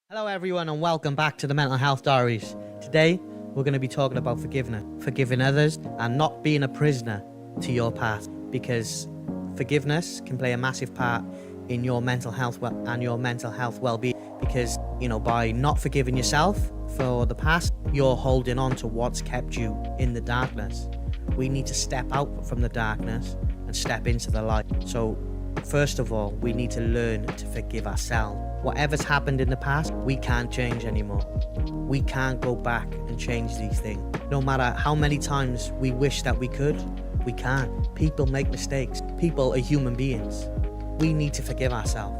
Hello everyone and welcome back to the Mental Health Diaries. Today we're going to be talking about forgiveness, forgiving others and not being a prisoner to your past, because forgiveness can play a massive part in your mental health and your mental health well-being, because by not forgiving yourself for the past, you're holding on to what's kept you in the darkness. We need to step out from the darkness and step into the light. So first of all, we need to learn to forgive ourselves. Whatever's happened in the past, we can't change anymore. We can't go back and change these things. No matter how many times we wish that we could, we can't. People make mistakes. People are human beings. We need to forgive ourselves.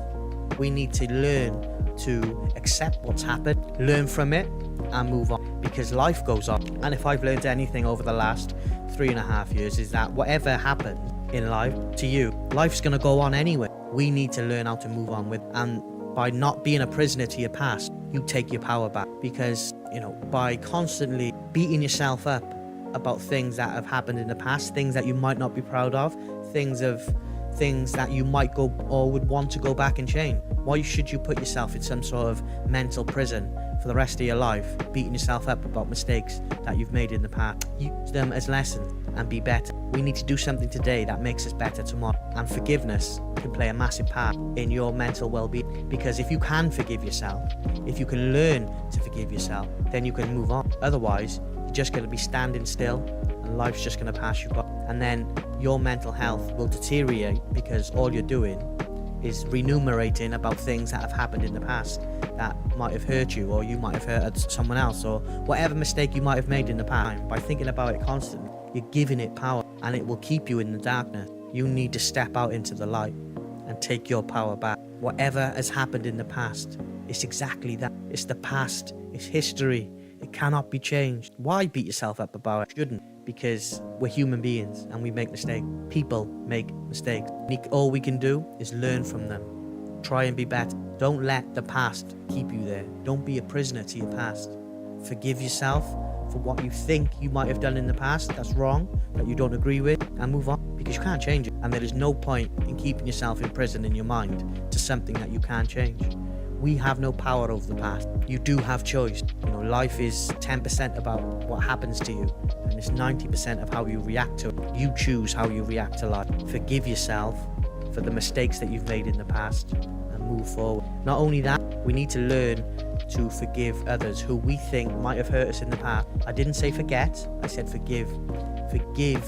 We need to learn to accept what's happened, learn from it, and move on, because life goes on. And if I've learned anything over the last 3.5 years, is that whatever happens in life to you, life's gonna go on anyway. We need to learn how to move on with, and by not being a prisoner to your past, you take your power back. Because by constantly beating yourself up about things that have happened in the past, things that you might not be proud of, things that you might go or would want to go back and change, why should you put yourself in some sort of mental prison for the rest of your life, beating yourself up about mistakes that you've made in the past? Use them as lessons and be better. We need to do something today that makes us better tomorrow. And forgiveness can play a massive part in your mental well-being, because if you can forgive yourself, if you can learn to forgive yourself, then you can move on. Otherwise, you're just going to be standing still and life's just going to pass you by. And then your mental health will deteriorate, because all you're doing is renumerating about things that have happened in the past that might have hurt you, or you might have hurt someone else, or whatever mistake you might have made in the past. By thinking about it constantly, you're giving it power, and it will keep you in the darkness. You need to step out into the light and take your power back. Whatever has happened in the past, it's exactly that. It's the past. It's history. It cannot be changed. Why beat yourself up about it? Shouldn't. Because we're human beings and we make mistakes. People make mistakes. All we can do is learn from them. Try and be better. Don't let the past keep you there. Don't be a prisoner to your past. Forgive yourself for what you think you might have done in the past that's wrong, that you don't agree with, and move on, because you can't change it. And there is no point in keeping yourself in prison in your mind to something that you can't change. We have no power over the past. You do have choice. Life is 10% about what happens to you, and it's 90% of how you react to it. You choose how you react to life. Forgive yourself for the mistakes that you've made in the past and move forward. Not only that, we need to learn to forgive others who we think might have hurt us in the past. I didn't say forget, I said forgive. Forgive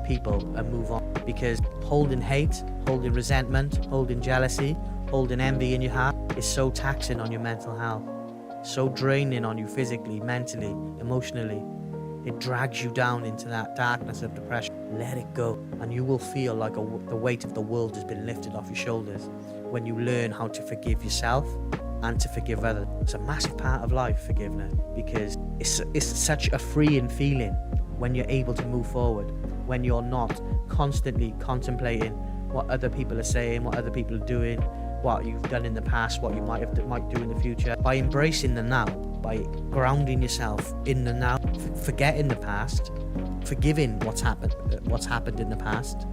people and move on, because holding hate, holding resentment, holding jealousy, holding envy in your heart is so taxing on your mental health, so draining on you physically, mentally, emotionally. It drags you down into that darkness of depression. Let it go, and you will feel like the weight of the world has been lifted off your shoulders when you learn how to forgive yourself and to forgive others. It's a massive part of life, forgiveness, because it's such a freeing feeling when you're able to move forward, when you're not constantly contemplating what other people are saying, what other people are doing, what you've done in the past, what you might do in the future. By embracing the now, by grounding yourself in the now, forgetting the past, forgiving what's happened in the past,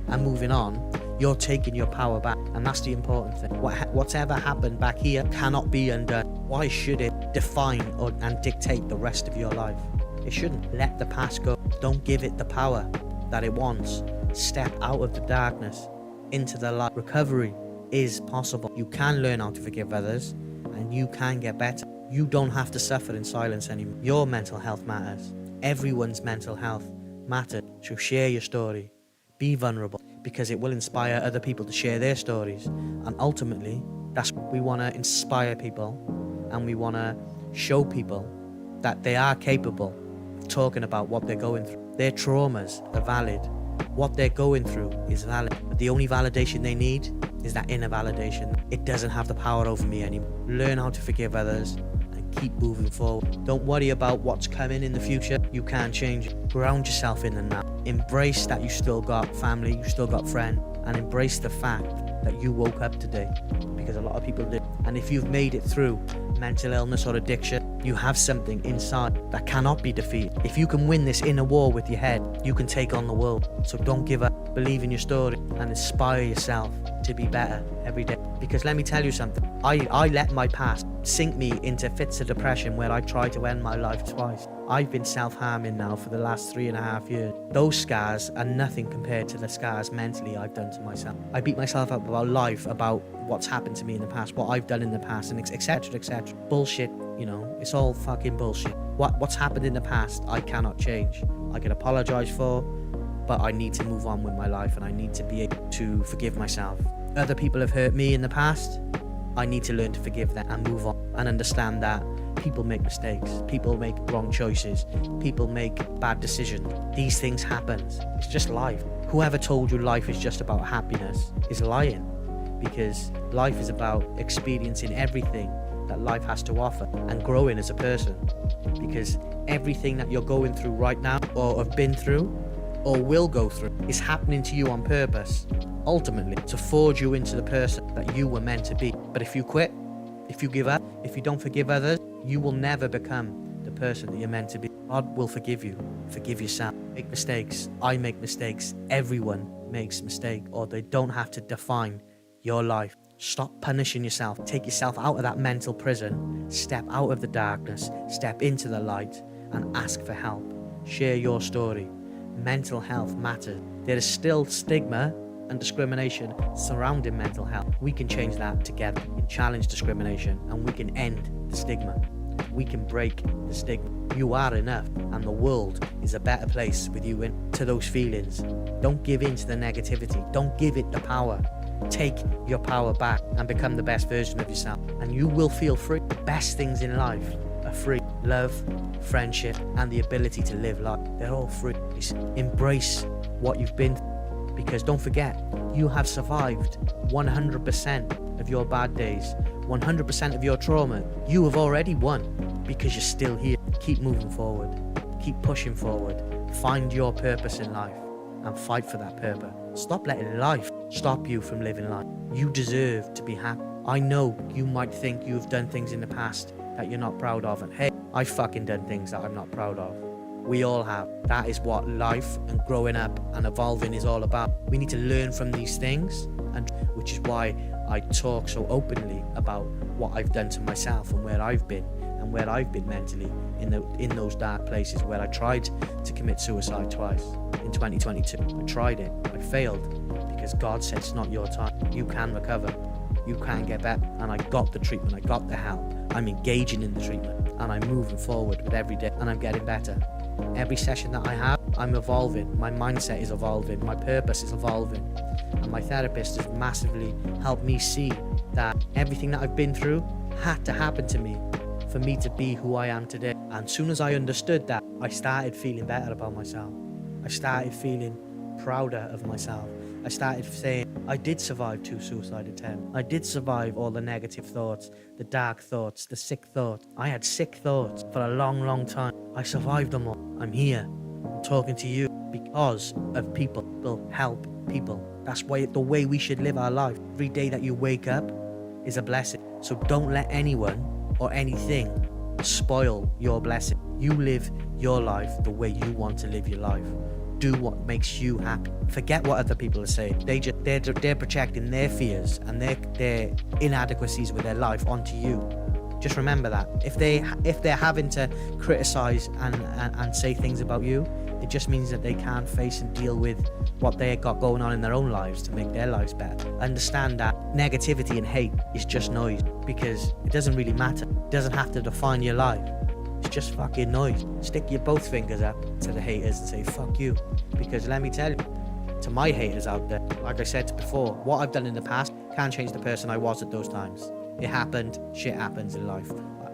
and moving on, you're taking your power back. And that's the important thing. Whatever happened back here cannot be undone. Why should it define and dictate the rest of your life? It shouldn't. Let the past go. Don't give it the power that it wants. Step out of the darkness into the light. Recovery is possible. You can learn how to forgive others, and you can get better. You don't have to suffer in silence anymore. Your mental health matters. Everyone's mental health matters. So share your story. Be vulnerable, because it will inspire other people to share their stories. And ultimately, we want to inspire people, and we want to show people that they are capable of talking about what they're going through. Their traumas are valid. What they're going through is valid. But the only validation they need is that inner validation. It doesn't have the power over me anymore. Learn how to forgive others and keep moving forward. Don't worry about what's coming in the future. You can't change it. Ground yourself in the now. Embrace that you still got family, you still got friends, and embrace the fact that you woke up today, because a lot of people did. And if you've made it through mental illness or addiction, you have something inside that cannot be defeated. If you can win this inner war with your head, you can take on the world. So don't give up. Believe in your story and inspire yourself to be better every day. Because let me tell you something, I let my past sink me into fits of depression where I tried to end my life twice. I've been self-harming now for the last 3.5 years. Those scars are nothing compared to the scars mentally I've done to myself. I beat myself up about life, about what's happened to me in the past, what I've done in the past, and etc, etc. Bullshit, it's all fucking bullshit. What's happened in the past, I cannot change. I can apologize for, but I need to move on with my life, and I need to be able to forgive myself. Other people have hurt me in the past. I need to learn to forgive them and move on and understand that people make mistakes, people make wrong choices, people make bad decisions. These things happen. It's just life. Whoever told you life is just about happiness is lying, because life is about experiencing everything that life has to offer and growing as a person, because everything that you're going through right now or have been through or will go through is happening to you on purpose, ultimately to forge you into the person that you were meant to be. But if you quit, if you give up, if you don't forgive others, you will never become the person that you're meant to be. God will forgive you. Forgive yourself. Make mistakes. I make mistakes. Everyone makes mistakes, or they don't have to define your life. Stop punishing yourself. Take yourself out of that mental prison. Step out of the darkness. Step into the light and ask for help. Share your story. Mental health matters. There is still stigma and discrimination surrounding mental health. We can change that together. We can challenge discrimination, and we can end the stigma. We can break the stigma. You are enough, and the world is a better place with you into those feelings. Don't give in to the negativity. Don't give it the power. Take your power back and become the best version of yourself, and you will feel free. The best things in life are free. Love, friendship, and the ability to live life. They're all free. Embrace what you've been through, because don't forget, you have survived 100% of your bad days, 100% of your trauma. You have already won, because you're still here. Keep moving forward. Keep pushing forward. Find your purpose in life and fight for that purpose. Stop letting life stop you from living life. You deserve to be happy. I know you might think you've done things in the past that you're not proud of, and hey, I've fucking done things that I'm not proud of. We all have. That is what life and growing up and evolving is all about. We need to learn from these things, and which is why I talk so openly about what I've done to myself and where I've been mentally in those dark places where I tried to commit suicide twice in 2022. I tried it. I failed, because God said it's not your time. You can recover. You can get better. And I got the treatment. I got the help. I'm engaging in the treatment, and I'm moving forward with every day, and I'm getting better. Every session that I have, I'm evolving. My mindset is evolving. My purpose is evolving. And my therapist has massively helped me see that everything that I've been through had to happen to me for me to be who I am today. And as soon as I understood that, I started feeling better about myself. I started feeling prouder of myself. I started saying, I did survive 2 suicide attempts. I did survive all the negative thoughts, the dark thoughts, the sick thoughts. I had sick thoughts for a long, long time. I survived them all. I'm here. I'm talking to you because of people. People help people. That's why the way we should live our life. Every day that you wake up is a blessing. So don't let anyone or anything spoil your blessing. You live your life the way you want to live your life. Do what makes you happy. Forget what other people are saying. They're projecting their fears and their inadequacies with their life onto you. Just remember that. If they're having to criticize and say things about you, it just means that they can't face and deal with what they got going on in their own lives to make their lives better. Understand that negativity and hate is just noise, because it doesn't really matter. It doesn't have to define your life. It's just fucking noise. Stick your both fingers up to the haters and say fuck you, because let me tell you, to my haters out there, like I said before, what I've done in the past can't change the person I was at those times. It happened. Shit happens in life.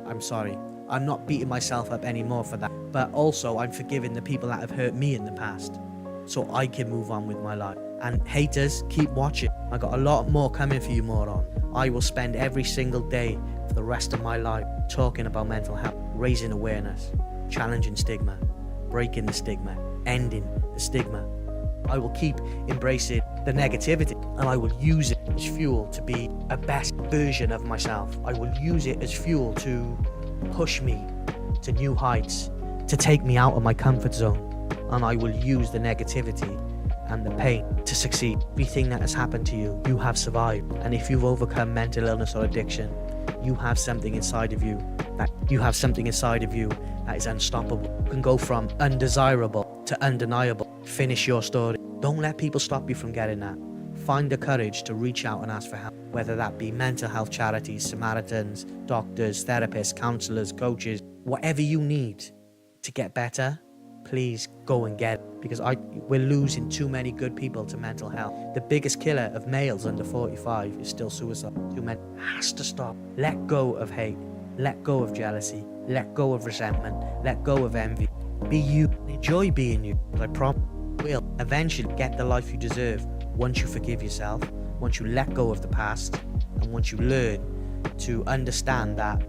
I'm sorry. I'm not beating myself up anymore for that, but also I'm forgiving the people that have hurt me in the past, so I can move on with my life. And haters, keep watching. I got a lot more coming for you, moron. I will spend every single day for the rest of my life talking about mental health, raising awareness, challenging stigma, breaking the stigma, ending the stigma. I will keep embracing the negativity, and I will use it as fuel to be a best version of myself. I will use it as fuel to push me to new heights, to take me out of my comfort zone. And I will use the negativity and the pain to succeed. Everything that has happened to you, you have survived. And if you've overcome mental illness or addiction, you have something inside of you that is unstoppable. You can go from undesirable to undeniable. Finish your story. Don't let people stop you from getting that. Find the courage to reach out and ask for help, whether that be mental health charities, Samaritans, doctors, therapists, counselors, coaches, whatever you need to get better. Please go and get it, because we're losing too many good people to mental health. The biggest killer of males under 45 is still suicide. Too many. Has to stop. Let go of hate. Let go of jealousy. Let go of resentment. Let go of envy. Be you. Enjoy being you. I promise you will eventually get the life you deserve once you forgive yourself, once you let go of the past, and once you learn to understand that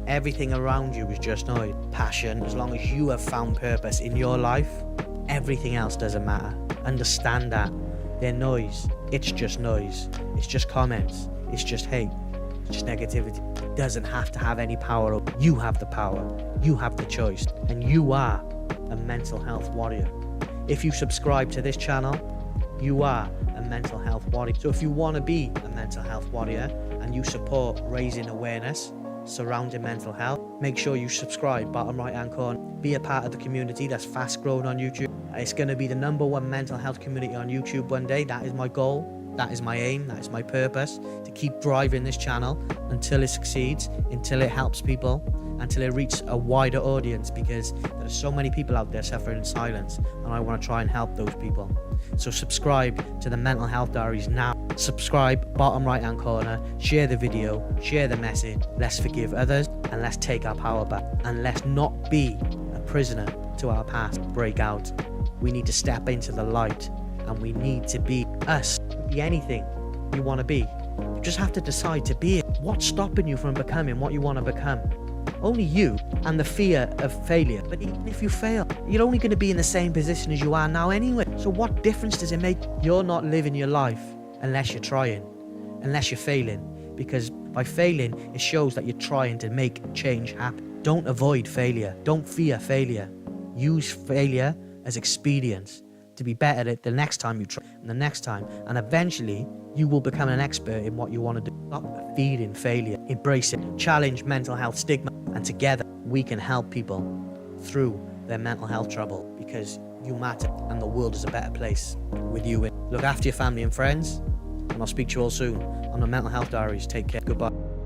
everything around you is just noise. Passion, as long as you have found purpose in your life, everything else doesn't matter. Understand that. They're noise. It's just noise. It's just comments. It's just hate. It's just negativity. It doesn't have to have any power. You have the power. You have the choice. And you are a mental health warrior. If you subscribe to this channel, you are a mental health warrior. So if you want to be a mental health warrior and you support raising awareness surrounding mental health, make sure you subscribe, bottom right hand corner. Be a part of the community that's fast growing on YouTube. It's going to be the #1 mental health community on YouTube one day. That is my goal. That is my aim. That is my purpose, to keep driving this channel until it succeeds, until it helps people, until it reaches a wider audience, because there are so many people out there suffering in silence, and I want to try and help those people. So subscribe to the Mental Health Diaries now. Subscribe, bottom right hand corner, share the video, share the message. Let's forgive others, and let's take our power back, and let's not be a prisoner to our past. Break out. We need to step into the light, and we need to be us. Be anything you want to be. You just have to decide to be it. What's stopping you from becoming what you want to become? Only you and the fear of failure. But even if you fail, you're only going to be in the same position as you are now anyway. So what difference does it make? You're not living your life unless you're trying, unless you're failing. Because by failing, it shows that you're trying to make change happen. Don't avoid failure. Don't fear failure. Use failure as experience to be better at the next time you try, and the next time, and eventually you will become an expert in what you want to do. Stop fearing failure. Embrace it. Challenge mental health stigma, and together we can help people through their mental health trouble, because you matter and the world is a better place with you in. Look after your family and friends, and I'll speak to you all soon on the Mental Health Diaries. Take care. Goodbye.